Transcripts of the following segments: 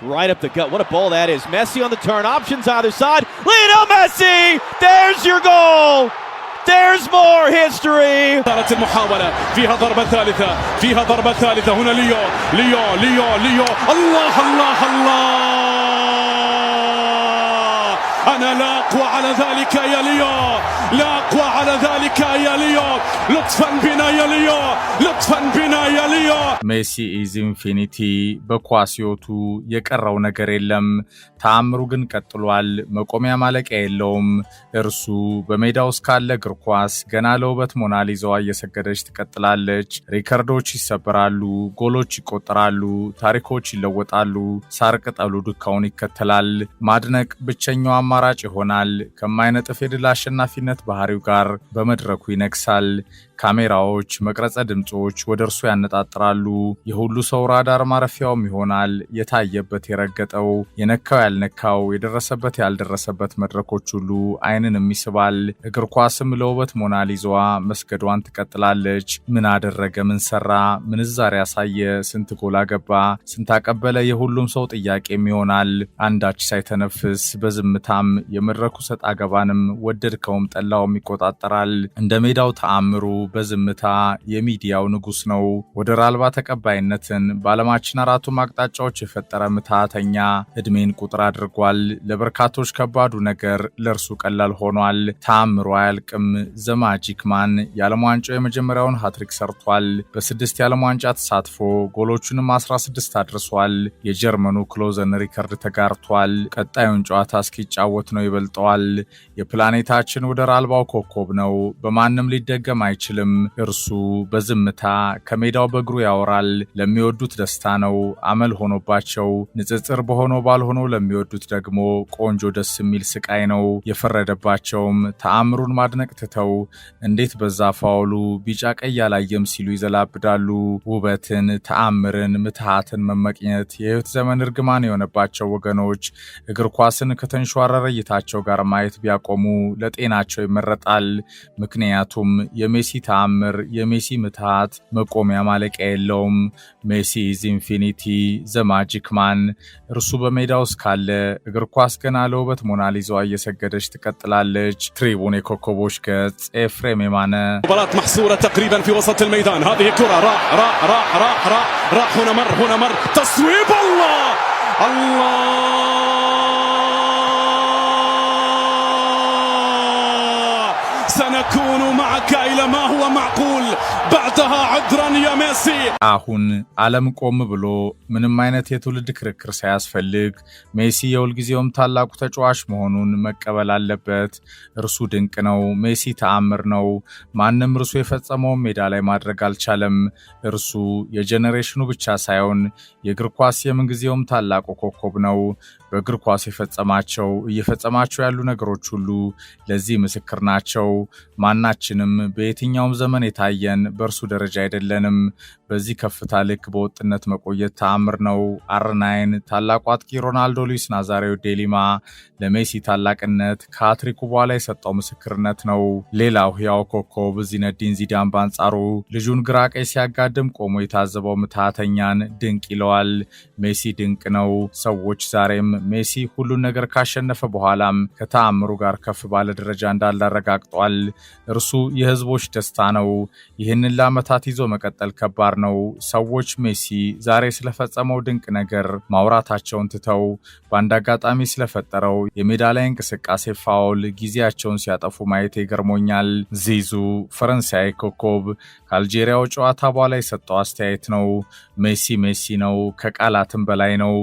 Right up the gut. What a ball that is. Messi on the turn. Options either side. Lionel Messi! There's your goal! There's more history. صارت المحاولة فيها ضربة ثالثة هنا ليو الله أنا لا أقوى على ذلك يا ليو لا أقوى على ذلك يا ليو لطفا بنا يا ليو ሜሲ ኢዝ ኢንፊኒቲ በኳሲዮቱ የቀረው ነገር የለም ተአምሩ ግን ቀጥሏል መቆሚያ ማለቂያ የለውም እርሱ በሜዳው እስካለ እግር ኳስ ገና ለውበት ሞናሊዛዋ እየሰገደች ትቀጥላለች ሪከርዶች ይሰበራሉ ጎሎች ይቆጠራሉ ታሪኮች ይለወጣሉ ሳር ቅጠሉ ዱካውን ይከተላል ማድነቅ ብቸኛው አማራጭ ይሆናል ከማይነጥፍ የድል አሸናፊነት ባህሪው ጋር በመድረኩ ይነክሳል ካሜራዎች መቅረጸ ድምጾች ወደርሱ ያነጣጥራሉ የሁሉ ሰው ራዳር ማረፊያውም ይሆናል የታየበት የረገጠው የነካው ያልነካው የደረሰበት ያልደረሰበት መድረኮች ሁሉ አይንን የሚስባል እግር ኳስም ለውበት ሞናሊዛዋ መስገዷን ትቀጥላለች ምን አደረገ ምን ሰራ ምን ዛሬ ያሳየ ስንት ጎል አገባ ስንት አቀበለ የሁሉም ሰው ጥያቄም ይሆናል አንዳች ሳይተነፍስ በዝምታም የመድረኩ ሰጣ ገባንም ወደድከውም ጠላውም ይቆጣጠራል እንደ ሜዳው ተአምሩ በዝምታ የሚዲያው ንጉስ ነው ወደር አልባ ተቀባይነትን ባለማችን አራቱ ማቅጣጫዎች የፈጠረ ምታተኛ እድሜን ቁጥር አድርጓል ለበርካቶች ከባዱ ነገር ለርሱ ቀላል ሆኗል ተአምሩ አያልቅም ዘማጂክ ማን የዓለም ዋንጫው የመጀመሪያውን ሃትሪክ ሰርቷል በ6 የዓለም ዋንጫ ተሳትፎ ጎሎቹንም 16 አድርሷል የጀርመኑ ክሎዘን ሪከርድ ተጋርቷል ቀጣዩን ጨዋታ እስኪጫወት ነው ይበልጠዋል የፕላኔታችን ወደር አልባው ኮከብ ነው በማንም ሊደገም አይችልም እርሱ በዝምታ ከሜዳው በእግሩ ያወራል ለሚወዱት ደስታ ነው አመል ሆኖባቸው ንጽጽር በሆነው ባልሆነው ለሚወዱት ደግሞ ቆንጆ ደስ የሚል ስቃይ ነው የፈረደባቸውም ተአምሩን ማድነቅ ትተው እንዴት በዛ ፋውሉ ቢጫ ቀይ ያላየም ሲሉ ይዘላብዳሉ ውበትን ተአምርን ምትሃትን መመቅኘት የህይወት ዘመን እርግማን የሆነባቸው ወገኖች እግር ኳስን ከተንሸዋረረ እይታቸው ጋር ማየት ቢያቆሙ ለጤናቸው ይመረጣል ምክንያቱም የሜሲ ተአምር የሜሲ ምትሃት መቆሚያ ማለቂያ የለውም ሜሲ ኢዝ ኢንፊኒቲ ዘ ማጂክ ማን እርሱ በሜዳው እስካለ እግር ኳስ ገና ለውበት ሞናሊዛዋ እየሰገደች ትቀጥላለች ትሪቡን የኮከቦች ገጽ ኤፍሬም የማነ مباراة محصورة تقريبا في وسط الميدان هذه كرة راح هنا مر تصويب الله سنكون معك إلى ما هو معقول بعدها عذرا يا ميسي አሁን ዓለም ቆም ብሎ ምንም አይነት የትውልድ ክርክር ሳያስፈልግ ሜሲ የሁልጊዜውም ታላቁ ተጫዋች መሆኑን መቀበል አለበት እርሱ ድንቅ ነው ሜሲ ተአምር ነው ማንም እርሱ የፈጸመውን ሜዳ ላይ ማድረግ አልቻለም እርሱ የጄኔሬሽኑ ብቻ ሳይሆን የእግር ኳስ የምንጊዜውም ታላቁ ኮከብ ነው በእግር ኳስ እየፈጸማቸው ያሉ ነገሮች ሁሉ ለዚህ ምስክር ናቸው ማናችንም በየትኛውም ዘመን የታየን በእርሱ ደረጃ አይደለንም በዚህ ከፍታ ልክ በወጥነት መቆየት ተአምር ነው አርናይን ታላቁ አጥቂ ሮናልዶ ሉዊስ ናዛሪዮ ዴሊማ ለሜሲ ታላቅነት ከሃትሪኩ በኋላ የሰጠው ምስክርነት ነው ሌላው ያው ኮከብ ዚነዲን ዚዳን ባንጻሩ ልጁን ግራ ቀኝ ሲያጋድም ቆሞ የታዘበው ምታተኛን ድንቅ ይለዋል ሜሲ ድንቅ ነው ሰዎች ዛሬም ሜሲ ሁሉን ነገር ካሸነፈ በኋላም ከተአምሩ ጋር ከፍ ባለ ደረጃ እንዳላረጋግጧል እርሱ የህዝቦች ደስታ ነው ይህንን ለዓመታት ይዞ መቀጠል ከባድ ነው ሰዎች ሜሲ ዛሬ ስለፈጸመው ድንቅ ነገር ማውራታቸውን ትተው በአንድ አጋጣሚ ስለፈጠረው የሜዳ ላይ እንቅስቃሴ ፋውል ጊዜያቸውን ሲያጠፉ ማየት ይገርሞኛል ዚዙ ፈረንሳይ ኮከብ ከአልጄሪያው ጨዋታ በኋላ የሰጠው አስተያየት ነው ሜሲ ነው ከቃላትም በላይ ነው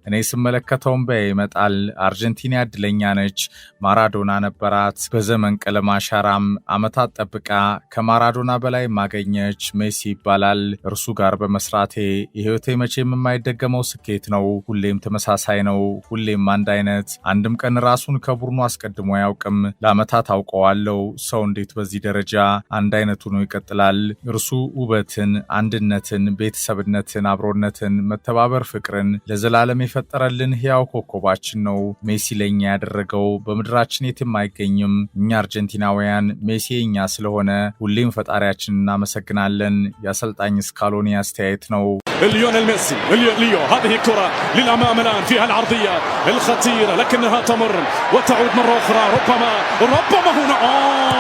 እኔ ስመለከተውም ይመጣል አርጀንቲና እድለኛ ነች ማራዶና ነበራት በዘመን ቀለም አሻራም አመታት ጠብቃ ከማራዶና በላይ ማገኘች ሜሲ ይባላል እርሱ ጋር በመስራቴ የህይወቴ መቼም የማይደገመው ስኬት ነው ሁሌም ተመሳሳይ ነው ሁሌም አንድ አይነት አንድም ቀን ራሱን ከቡድኑ አስቀድሞ ያውቅም ለአመታት አውቀዋለሁ ሰው እንዴት በዚህ ደረጃ አንድ አይነቱ ነው ይቀጥላል እርሱ ውበትን አንድነትን ቤተሰብነትን አብሮነትን መተባበር ፍቅርን ለዘላለም የፈጠረልን ሕያው ኮከባችን ነው ሜሲ ለኛ ያደረገው በምድራችን የትም አይገኝም እኛ አርጀንቲናውያን ሜሲ እኛ ስለሆነ ሁሌም ፈጣሪያችንን እናመሰግናለን። የአሰልጣኝ ስካሎኒ አስተያየት ነው። ليونيل ميسي ليو هذه الكرة للأمام الآن فيها العرضية الخطيرة لكنها تمر وتعود مرة أخرى ربما هنا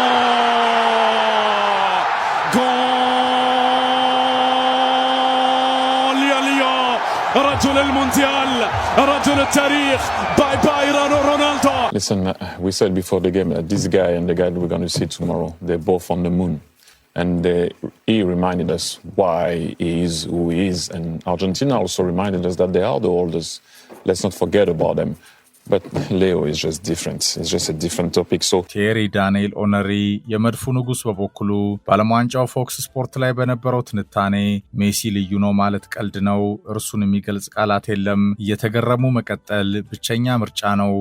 جول يا ليو رجل المونديال رجل التاريخ باي رونالدو. Listen, we said before the game that this guy and the guy that we're going to see tomorrow, they're both on the moon. And he reminded us why he is who he is. And Argentina also reminded us that they are the oldest. Let's not forget about them. But Leo is just different. It's just a different topic. So ቴሪ ዳንኤል ኦነሪ የመድፉ ንጉስ በበኩሉ በዓለም ዋንጫው ፎክስ ስፖርት ላይ በነበረው ትንታኔ ሜሲ ልዩ ነው ማለት ቀልድ ነው፣ እርሱን የሚገልጽ ቃላት የለም፣ እየተገረሙ መቀጠል ብቸኛ ምርጫ ነው፣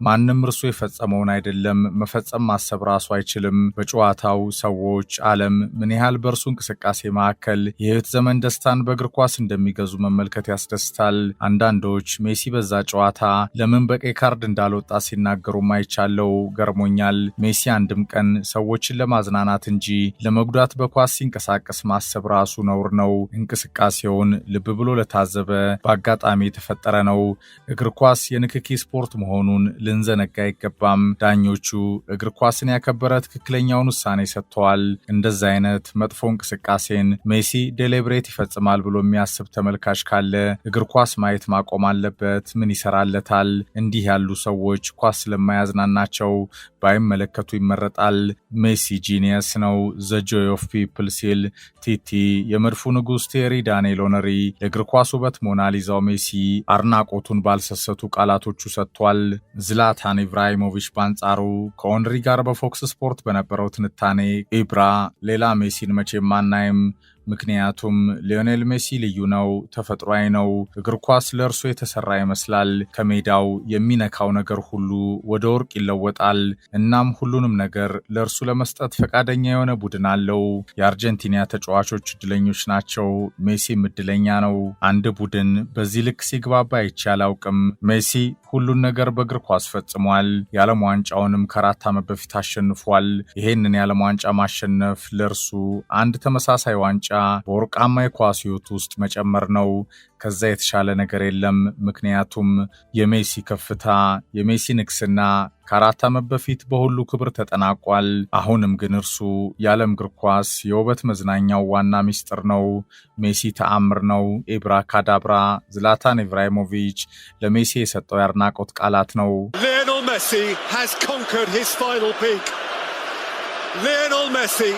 ማንም እርሱ የፈጸመውን አይደለም መፈጸም ማሰብ ራሱ አይችልም፣ በጨዋታው ሰዎች ዓለም ምን ያህል በእርሱ እንቅስቃሴ መካከል የህይወት ዘመን ደስታን በእግር ኳስ እንደሚገዙ መመልከት ያስደስታል። አንዳንዶች ሜሲ በዛ ጨዋታ ለምን በቀይ ካርድ እንዳልወጣ ሲናገሩ ማይቻለው ገርሞኛል። ሜሲ አንድም ቀን ሰዎችን ለማዝናናት እንጂ ለመጉዳት በኳስ ሲንቀሳቀስ ማሰብ ራሱ ነውር ነው። እንቅስቃሴውን ልብ ብሎ ለታዘበ በአጋጣሚ የተፈጠረ ነው። እግር ኳስ የንክኪ ስፖርት መሆኑን ልንዘነጋ አይገባም። ዳኞቹ እግር ኳስን ያከበረ ትክክለኛውን ውሳኔ ሰጥተዋል። እንደዛ አይነት መጥፎ እንቅስቃሴን ሜሲ ዴሊብሬት ይፈጽማል ብሎ የሚያስብ ተመልካች ካለ እግር ኳስ ማየት ማቆም አለበት። ምን ይሰራለታል? እንዲህ ያሉ ሰዎች ኳስ ለማያዝናናቸው ባይመለከቱ ይመረጣል። ሜሲ ጂኒየስ ነው፣ ዘ ጆይ ኦፍ ፒፕል ሲል ቲቲ የመድፉ ንጉስ ቴሪ ዳንኤል ኦነሪ ለእግር ኳስ ውበት ሞናሊዛው ሜሲ አድናቆቱን ባልሰሰቱ ቃላቶቹ ሰጥቷል። ዝላታን ኢብራሂሞቪች ባንጻሩ ከኦነሪ ጋር በፎክስ ስፖርት በነበረው ትንታኔ ኢብራ ሌላ ሜሲን መቼም አናይም፣ ምክንያቱም ሊዮኔል ሜሲ ልዩ ነው፣ ተፈጥሯዊ ነው፣ እግር ኳስ ለእርሱ የተሰራ ይመስላል፣ ከሜዳው የሚነካው ነገር ሁሉ ወደ ወርቅ ይለወጣል፣ እናም ሁሉንም ነገር ለእርሱ ለመስጠት ፈቃደኛ የሆነ ቡድን አለው። የአርጀንቲና ተጫዋቾች እድለኞች ናቸው፣ ሜሲም እድለኛ ነው። አንድ ቡድን በዚህ ልክ ሲግባባ አይቼ አላውቅም። ሜሲ ሁሉን ነገር በእግር ኳስ ፈጽሟል። የዓለም ዋንጫውንም ከ4 ዓመት በፊት አሸንፏል። ይሄንን የዓለም ዋንጫ ማሸነፍ ለእርሱ አንድ ተመሳሳይ ዋንጫ በወርቃማ የኳስ ሕይወት ውስጥ መጨመር ነው። ከዛ የተሻለ ነገር የለም። ምክንያቱም የሜሲ ከፍታ የሜሲ ንግስና ከ4 ዓመት በፊት በሁሉ ክብር ተጠናቋል። አሁንም ግን እርሱ የዓለም እግር ኳስ የውበት መዝናኛው ዋና ሚስጥር ነው። ሜሲ ተአምር ነው። ኢብራ ካዳብራ ዝላታን ኢብራሂሞቪች ለሜሲ የሰጠው ያድናቆት ቃላት ነው። Lionel Messi has conquered his final peak. Lionel Messi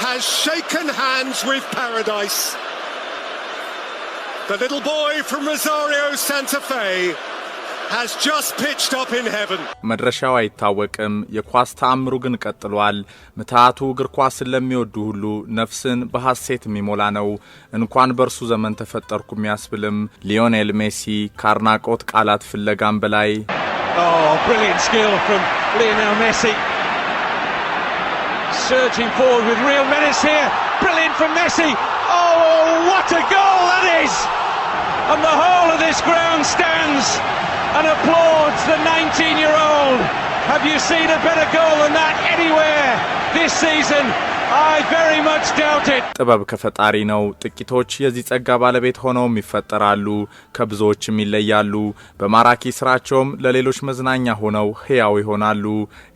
has shaken hands with paradise. The little boy from Rosario Santa Fe has just pitched up in heaven. መድረሻው አይታወቅም፣ የኳስ ተአምሩ ግን ቀጥሏል። ምትሃቱ እግር ኳስን ለሚወዱ ሁሉ ነፍስን በሐሴት የሚሞላ ነው። እንኳን በእርሱ ዘመን ተፈጠርኩ የሚያስብልም ሊዮኔል ሜሲ ካርናቆት ቃላት ፍለጋም በላይ brilliant skill from Lionel Messi. Surging forward with real menace here. Brilliant from Messi. Oh, what a goal that is! And the whole of this ground stands and applauds the 19-year-old. Have you seen a better goal than that anywhere this season? I very much doubt it. ጥበብ ከፈጣሪ ነው። ጥቂቶች የዚህ ጸጋ ባለቤት ሆነው ይፈጠራሉ፣ ከብዙዎችም ይለያሉ። በማራኪ ስራቸውም ለሌሎች መዝናኛ ሆነው ሕያው ይሆናሉ።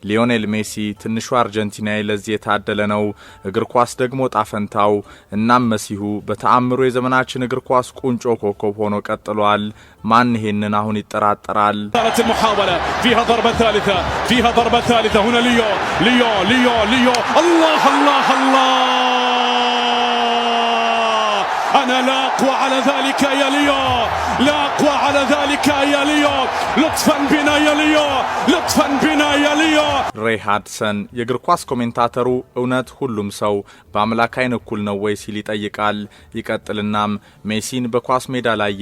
ሊዮኔል ሜሲ ትንሹ አርጀንቲናዊ ለዚህ የታደለ ነው። እግር ኳስ ደግሞ ጣፈንታው። እናም መሲሁ በተአምሩ የዘመናችን እግር ኳስ ቁንጮ ኮከብ ሆኖ ቀጥሏል። ማን ይሄንን አሁን ይጠራጠራል? المحاولة فيها ضربة ثالثة هنا ليو الله أنا لا أقوى على ذلك يا ليو، لا أقوى على ذلك يا ليو، لطفا بنا يا ليو. ሬይ ሃድሰን የእግር ኳስ ኮሜንታተሩ እውነት ሁሉም ሰው በአምላክ አይን እኩል ነው ወይ ሲል ይጠይቃል። ይቀጥልናም ሜሲን በኳስ ሜዳ ላይ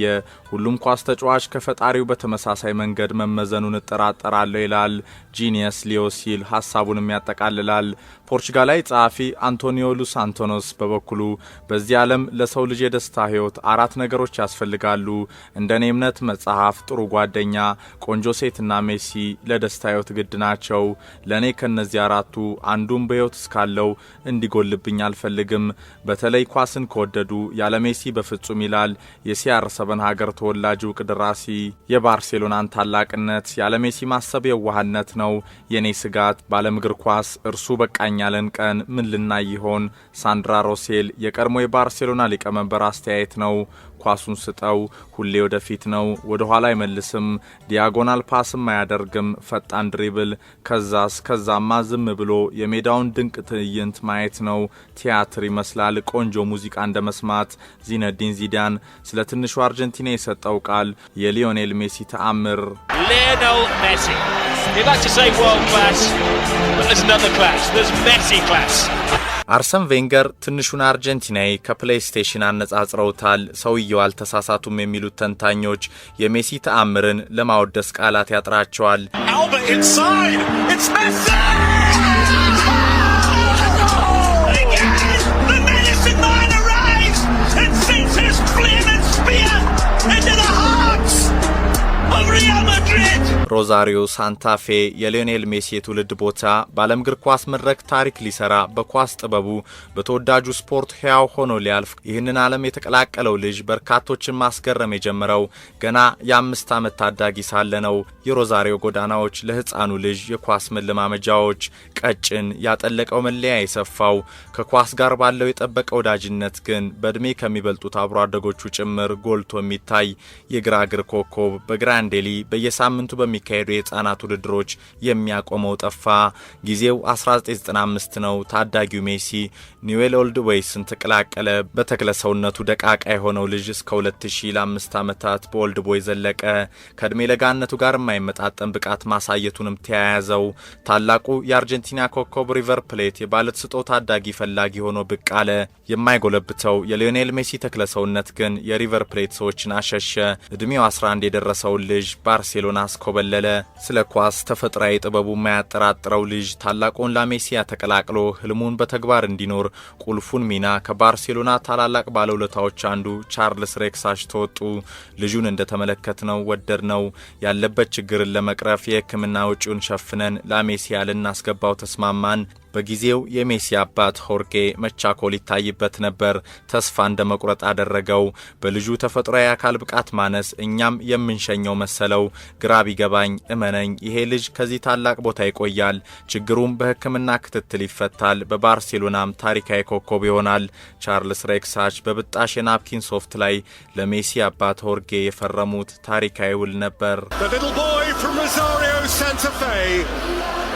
ሁሉም ኳስ ተጫዋች ከፈጣሪው በተመሳሳይ መንገድ መመዘኑን እጠራጠራለሁ ይላል። ጂኒየስ ሊዮ ሲል ሐሳቡንም ያጠቃልላል። ፖርቹጋላዊ ጸሐፊ አንቶኒዮ ሉስ አንቶኖስ በበኩሉ በዚህ ዓለም ለሰው ልጅ የደስታ ሕይወት 4 ነገሮች ያስፈልጋሉ። እንደኔ እምነት መጽሐፍ፣ መጽሐፍ ጥሩ ጓደኛ ቆንጆ ሴትና ሜሲ ለደስታ ህይወት ግድ ናቸው ለኔ ከነዚህ አራቱ አንዱም በህይወት እስካለው እንዲጎልብኝ አልፈልግም በተለይ ኳስን ከወደዱ ያለ ሜሲ በፍጹም ይላል የሲአር7 ሀገር ተወላጁ ቅድራሲ የባርሴሎናን ታላቅነት ያለ ሜሲ ማሰብ የዋህነት ነው የኔ ስጋት ባለም እግር ኳስ እርሱ በቃኛለን ቀን ምን ልናይ ይሆን ሳንድራ ሮሴል የቀድሞ የባርሴሎና ሊቀመንበር አስተያየት ነው ኳሱን ስጠው ሁሌ ወደፊት ነው ወደ ኋላ አይመልስም ዲያጎናል ፓስም አያደርግም ፈጣን ድሪብል ከዛማ ዝም ብሎ የሜዳውን ድንቅ ትዕይንት ማየት ነው ቲያትር ይመስላል ቆንጆ ሙዚቃ እንደመስማት ዚነዲን ዚዳን ስለ ትንሹ አርጀንቲና የሰጠው ቃል የሊዮኔል ሜሲ ተአምር Lionel Messi. You'd like to say world class, but there's another class. There's Messi class. አርሰን ቬንገር ትንሹን አርጀንቲናዊ ከፕሌይስቴሽን አነጻጽረውታል ሰውየው አልተሳሳቱም የሚሉት ተንታኞች የሜሲ ተአምርን ለማወደስ ቃላት ያጥራቸዋል Alba inside. It's Messi. Again, the medicine man arrives and sends his flaming spear into the hearts of Real Madrid. ሮዛሪዮ ሳንታፌ የሊዮኔል ሜሲ የትውልድ ቦታ በዓለም እግር ኳስ መድረክ ታሪክ ሊሰራ በኳስ ጥበቡ በተወዳጁ ስፖርት ሕያው ሆኖ ሊያልፍ ይህንን ዓለም የተቀላቀለው ልጅ በርካቶችን ማስገረም የጀመረው ገና የ5 ዓመት ታዳጊ ሳለ ነው የሮዛሪዮ ጎዳናዎች ለህፃኑ ልጅ የኳስ መለማመጃዎች ቀጭን ያጠለቀው መለያ የሰፋው ከኳስ ጋር ባለው የጠበቀ ወዳጅነት ግን በእድሜ ከሚበልጡት አብሮ አደጎቹ ጭምር ጎልቶ የሚታይ የግራ እግር ኮከብ በግራንዴሊ በየሳምንቱ በሚካሄዱ የህፃናት ውድድሮች የሚያቆመው ጠፋ ጊዜው 1995 ነው ታዳጊው ሜሲ ኒውዌል ኦልድ ዌይስን ተቀላቀለ በተክለ ሰውነቱ ደቃቃ የሆነው ልጅ እስከ 2005 ዓመታት በኦልድ ቦይ ዘለቀ ከእድሜ ለጋነቱ ጋር የማይመጣጠን ብቃት ማሳየቱንም ተያያዘው ታላቁ የአርጀንቲና ኮከብ ሪቨር ፕሌት የባለተሰጥኦ ታዳጊ ፈላጊ ሆኖ ብቅ አለ የማይጎለብተው የሊዮኔል ሜሲ ተክለ ሰውነት ግን የሪቨር ፕሌት ሰዎችን አሸሸ እድሜው 11 የደረሰው ልጅ ባርሴሎና አስኮበለለ ስለ ኳስ ተፈጥሯዊ ጥበቡ የማያጠራጥረው ልጅ ታላቁን ላሜሲያ ተቀላቅሎ ህልሙን በተግባር እንዲኖር ቁልፉን ሚና ከባርሴሎና ታላላቅ ባለውለታዎች አንዱ ቻርልስ ሬክሳች ተወጡ ልጁን እንደተመለከትነው ወደድነው ያለበት ችግርን ለመቅረፍ የህክምና ወጪውን ሸፍነን ላሜሲያ ልናስገባው ተስማማን በጊዜው የሜሲ አባት ሆርጌ መቻኮል ይታይበት ነበር ተስፋ እንደመቁረጥ አደረገው በልጁ ተፈጥሯዊ አካል ብቃት ማነስ እኛም የምንሸኘው መሰለው ግራ ቢገባኝ እመነኝ ይሄ ልጅ ከዚህ ታላቅ ቦታ ይቆያል ችግሩም በህክምና ክትትል ይፈታል በባርሴሎናም ታሪካዊ ኮከብ ይሆናል ቻርልስ ሬክሳች በብጣሽ የናፕኪን ሶፍት ላይ ለሜሲ አባት ሆርጌ የፈረሙት ታሪካዊ ውል ነበር The little boy from Rosario Santa Fe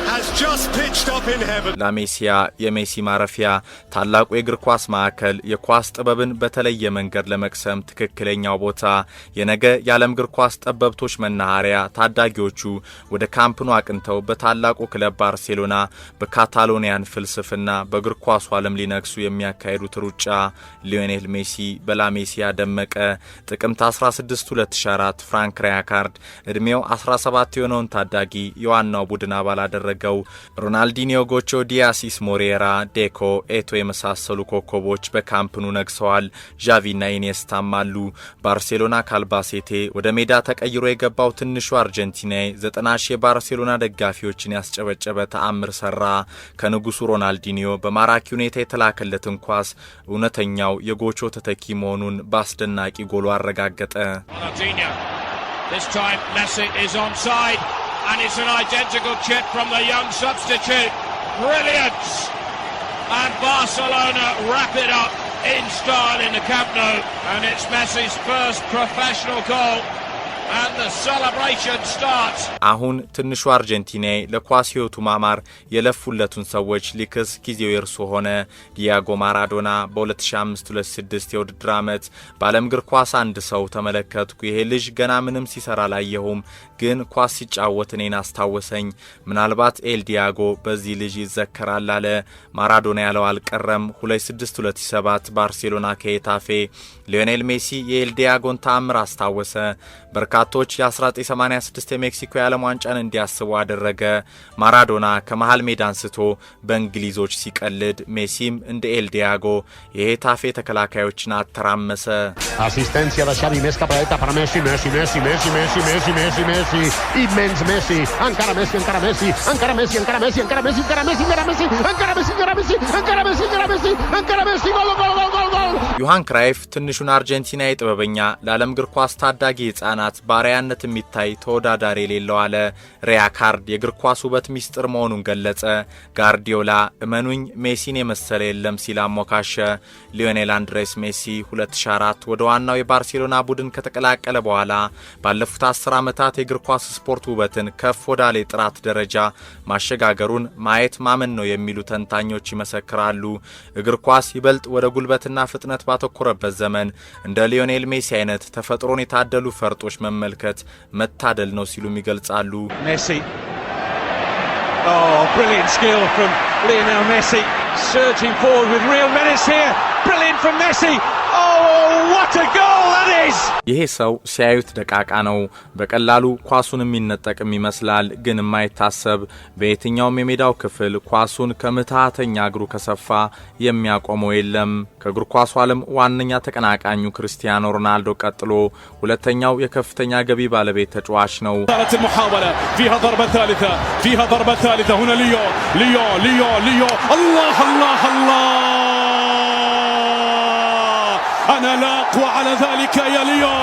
has just pitched up in heaven. ላሜሲያ የሜሲ ማረፊያ ታላቁ የእግር ኳስ ማዕከል የኳስ ጥበብን በተለየ መንገድ ለመቅሰም ትክክለኛው ቦታ የነገ የዓለም እግር ኳስ ጠበብቶች መናኸሪያ ታዳጊዎቹ ወደ ካምፕኑ አቅንተው በታላቁ ክለብ ባርሴሎና በካታሎኒያን ፍልስፍና በእግር ኳሱ ዓለም ሊነግሱ የሚያካሂዱት ሩጫ ሊዮኔል ሜሲ በላሜሲያ ደመቀ ጥቅምት 16 2004 ፍራንክ ራያካርድ እድሜው 17 የሆነውን ታዳጊ የዋናው ቡድን አባል አደረገው ሮናልዲኒዮ ጎቾ ዲያሲስ ሞሬራ ዴኮ ኤቶ የመሳሰሉ ኮከቦች በካምፕኑ ነግሰዋል ዣቪና ኢኒየስታም አሉ ባርሴሎና ካልባሴቴ ወደ ሜዳ ተቀይሮ የገባው ትንሹ አርጀንቲናዊ 90 የባርሴሎና ደጋፊዎችን ያስጨበጨበ ተአምር ሰራ ከንጉሱ ሮናልዲኒዮ በማራኪ ሁኔታ የተላከለትን ኳስ እውነተኛው የጎቾ ተተኪ መሆኑን በአስደናቂ ጎሉ አረጋገጠ This time Messi is onside and it's an identical chip from the young substitute. Brilliant! And Barcelona wrap it up in style in the Camp Nou and it's Messi's first professional goal. And the celebration starts. አሁን ትንሹ አርጀንቲናዊ ለኳስ ህይወቱ ማማር የለፉለቱን ሰዎች ሊክስ ጊዜው የርሱ ሆነ ዲያጎ ማራዶና በ2005-2006 የውድድር ዓመት በዓለም እግር ኳስ አንድ ሰው ተመለከትኩ ይሄ ልጅ ገና ምንም ሲሰራ ላየሁም ግን ኳስ ሲጫወት እኔን አስታወሰኝ ምናልባት ኤል ዲያጎ በዚህ ልጅ ይዘከራል አለ ማራዶና ያለው አልቀረም 2006-2007 ባርሴሎና ከሄታፌ ሊዮኔል ሜሲ የኤል ዲያጎን ተአምር አስታወሰ በርካቶች የ1986 የሜክሲኮ የዓለም ዋንጫን እንዲያስቡ አደረገ። ማራዶና ከመሃል ሜዳ አንስቶ በእንግሊዞች ሲቀልድ፣ ሜሲም እንደ ኤል ዲያጎ የሄታፌ ተከላካዮችን አተራመሰ። Asistencia de Xavi, més cap a dreta per Messi, Messi, Messi, Messi, Messi, Messi, Messi, Messi, immens Messi, encara Messi, encara Messi, encara Messi, encara Messi, encara Messi, encara Messi, encara Messi, encara Messi, encara Messi, encara Messi, encara Messi, encara Messi, gol, gol, gol, gol, gol. ዮሃን ክራይፍ ትንሹን አርጀንቲናዊ ጥበበኛ ለዓለም እግር ኳስ ታዳጊ ሕፃናት ባሪያነት የሚታይ ተወዳዳሪ የሌለው አለ። ሪያ ካርድ የእግር ኳስ ውበት ሚስጥር መሆኑን ገለጸ። ጋርዲዮላ እመኑኝ ሜሲን የመሰለ የለም ሲል አሞካሸ። ሊዮኔል አንድሬስ ሜሲ 2004 ወደ ዋናው የባርሴሎና ቡድን ከተቀላቀለ በኋላ ባለፉት 10 ዓመታት የእግር ኳስ ስፖርት ውበትን ከፍ ወዳለ ጥራት ደረጃ ማሸጋገሩን ማየት ማመን ነው የሚሉ ተንታኞች ይመሰክራሉ። እግር ኳስ ይበልጥ ወደ ጉልበትና ፍጥነት ባተኮረበት ዘመን እንደ ሊዮኔል ሜሲ አይነት ተፈጥሮን የታደሉ ፈርጦች መመልከት መታደል ነው ሲሉም ይገልጻሉ። ሜሲ brilliant skill from Lionel Messi, surging forward with real menace here. Brilliant from Messi. Oh, what a goal that is! ይሄ ሰው ሲያዩት ደቃቃ ነው። በቀላሉ ኳሱን የሚነጠቅም ይመስላል፣ ግን የማይታሰብ በየትኛውም የሜዳው ክፍል ኳሱን ከምትሃተኛ እግሩ ከሰፋ የሚያቆመው የለም። ከእግር ኳሱ ዓለም ዋነኛ ተቀናቃኙ ክርስቲያኖ ሮናልዶ ቀጥሎ ሁለተኛው የከፍተኛ ገቢ ባለቤት ተጫዋች ነው። فيها ضربة ثالثة هنا ليو الله الله الله أنا لا أقوى على ذلك يا ليو،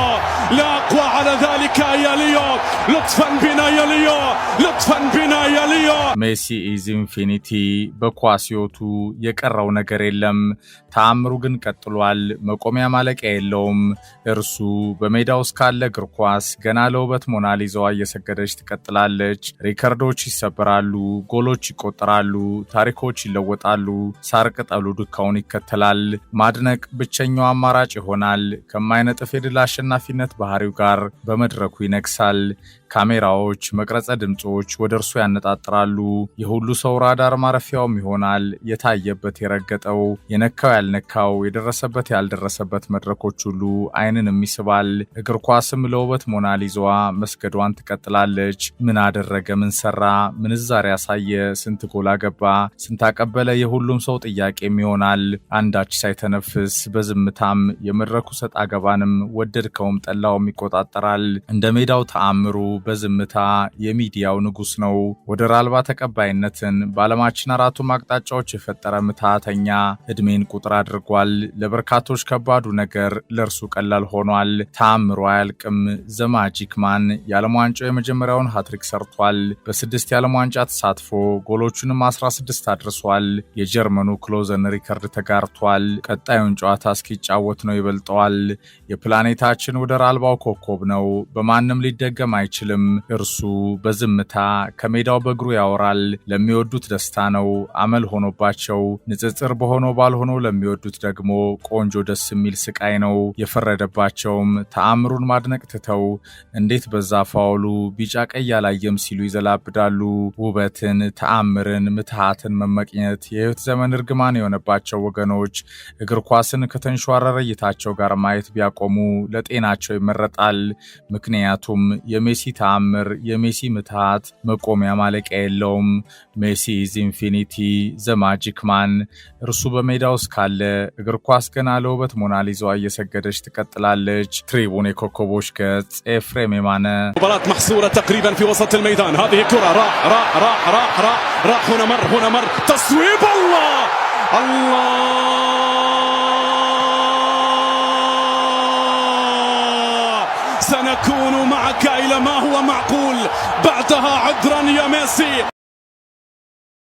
لا أقوى على ذلك يا ليو، لطفا بنا يا ليو، لطفا بنا يا ليو. ሜሲ ኢዝ ኢንፊኒቲ በኳሲዮቱ የቀረው ነገር የለም። ተአምሩ ግን ቀጥሏል። መቆሚያ ማለቂያ የለውም። እርሱ በሜዳው እስካለ እግር ኳስ ገና ለውበት ሞናሊዛዋ እየሰገደች ትቀጥላለች። ሪከርዶች ይሰበራሉ፣ ጎሎች ይቆጠራሉ፣ ታሪኮች ይለወጣሉ። ሳር ቅጠሉ ዱካውን ይከተላል። ማድነቅ ብቸኛው አማራጭ ይሆናል። ከማይነጥፍ የድል አሸናፊነት ባህሪው ጋር በመድረኩ ይነግሳል። ካሜራዎች፣ መቅረጸ ድምጾች ወደ እርሱ ያነጣጥራሉ። የሁሉ ሰው ራዳር ማረፊያውም ይሆናል። የታየበት የረገጠው፣ የነካው ያልነካው፣ የደረሰበት ያልደረሰበት መድረኮች ሁሉ አይንን ይስባል። እግር ኳስም ለውበት ሞናሊዛዋ መስገዷን ትቀጥላለች። ምን አደረገ? ምን ሰራ? ምንዛሬ ያሳየ? ስንት ጎል አገባ? ስንት አቀበለ? የሁሉም ሰው ጥያቄም ይሆናል። አንዳች ሳይተነፍስ በዝምታም የመድረኩ ሰጥ አገባንም ወደድከውም ጠላውም ይቆጣጠራል። እንደ ሜዳው ተአምሩ በዝምታ የሚዲያው ንጉስ ነው። ወደር አልባ ተቀባይነትን በዓለማችን አራቱም አቅጣጫዎች የፈጠረ ምትሃተኛ እድሜን ቁጥር አድርጓል። ለበርካቶች ከባዱ ነገር ለእርሱ ቀላል ሆኗል። ተአምሩ አያልቅም። ዘማጂክ ማን የዓለም ዋንጫው የመጀመሪያውን ሃትሪክ ሰርቷል። በ6 የዓለም ዋንጫ ተሳትፎ ጎሎቹንም 16 አድርሷል። የጀርመኑ ክሎዘን ሪከርድ ተጋርቷል። ቀጣዩን ጨዋታ እስኪጫወት ነው ይበልጠዋል። የፕላኔታችን ወደር አልባው ኮከብ ነው። በማንም ሊደገም አይችልም። እርሱ በዝምታ ከሜዳው በእግሩ ያወራል። ለሚወዱት ደስታ ነው አመል ሆኖባቸው፣ ንጽጽር በሆነው ባልሆነው ለሚወዱት ደግሞ ቆንጆ ደስ የሚል ስቃይ ነው። የፈረደባቸውም ተአምሩን ማድነቅ ትተው እንዴት በዛ ፋውሉ ቢጫ ቀይ ያላየም ሲሉ ይዘላብዳሉ። ውበትን፣ ተአምርን፣ ምትሃትን መመቅኘት የህይወት ዘመን እርግማን የሆነባቸው ወገኖች እግር ኳስን ከተንሸዋረረ እይታቸው ጋር ማየት ቢያቆሙ ለጤናቸው ይመረጣል። ምክንያቱም የሜሲ ተአምር፣ የሜሲ ምትሃት መቆሚያ ማለቂያ የለውም። ሜሲ ኢዝ ኢንፊኒቲ ዘማጂክ ማን። እርሱ በሜዳው እስካለ እግር ኳስ ገና ለውበት ሞናሊዛዋ እየሰገደች ትቀጥላለች። ትሪቡን የኮከቦች ገጽ ኤፍሬም የማነ። مباراة محصورة تقريبا في وسط الميدان. هذه كرة راح هنا مر تصويب الله سنكون معك إلى ما هو معقول. بعدها عذرا يا ميسي،